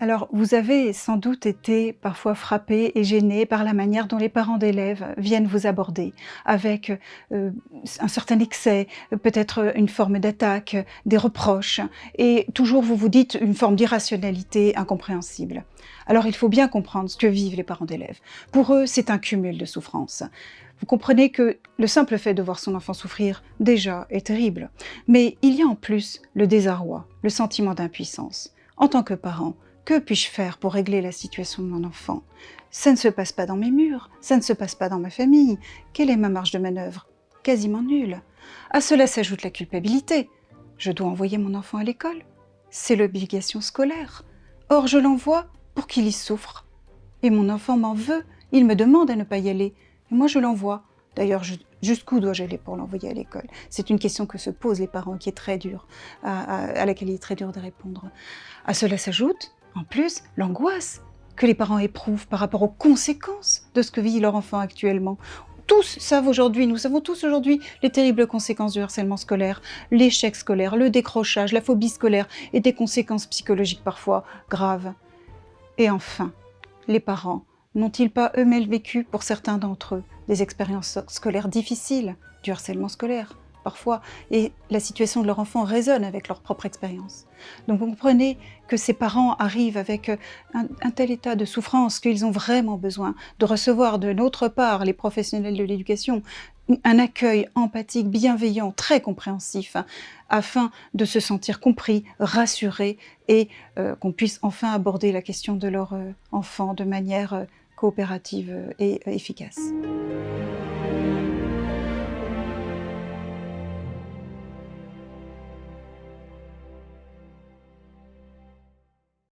Alors, vous avez sans doute été parfois frappé et gêné par la manière dont les parents d'élèves viennent vous aborder, avec un certain excès, peut-être une forme d'attaque, des reproches, et toujours vous vous dites une forme d'irrationalité incompréhensible. Alors, il faut bien comprendre ce que vivent les parents d'élèves. Pour eux, c'est un cumul de souffrances. Vous comprenez que le simple fait de voir son enfant souffrir, déjà, est terrible. Mais il y a en plus le désarroi, le sentiment d'impuissance. En tant que parent, que puis-je faire pour régler la situation de mon enfant? Ça ne se passe pas dans mes murs, ça ne se passe pas dans ma famille. Quelle est ma marge de manœuvre? Quasiment nulle. À cela s'ajoute la culpabilité. Je dois envoyer mon enfant à l'école. C'est l'obligation scolaire. Or, je l'envoie pour qu'il y souffre. Et mon enfant m'en veut. Il me demande à ne pas y aller. Et moi, je l'envoie. D'ailleurs, jusqu'où dois-je aller pour l'envoyer à l'école? C'est une question que se posent les parents, qui est très dure, à laquelle il est très dur de répondre. À cela s'ajoute, en plus, l'angoisse que les parents éprouvent par rapport aux conséquences de ce que vit leur enfant actuellement. Nous savons tous aujourd'hui les terribles conséquences du harcèlement scolaire, l'échec scolaire, le décrochage, la phobie scolaire et des conséquences psychologiques parfois graves. Et enfin, les parents n'ont-ils pas eux-mêmes vécu, pour certains d'entre eux, des expériences scolaires difficiles, du harcèlement scolaire, parfois, et la situation de leur enfant résonne avec leur propre expérience. Donc vous comprenez que ces parents arrivent avec un tel état de souffrance qu'ils ont vraiment besoin de recevoir de notre part, les professionnels de l'éducation, un accueil empathique, bienveillant, très compréhensif, hein, afin de se sentir compris, rassurés et qu'on puisse enfin aborder la question de leur enfant de manière coopérative et efficace.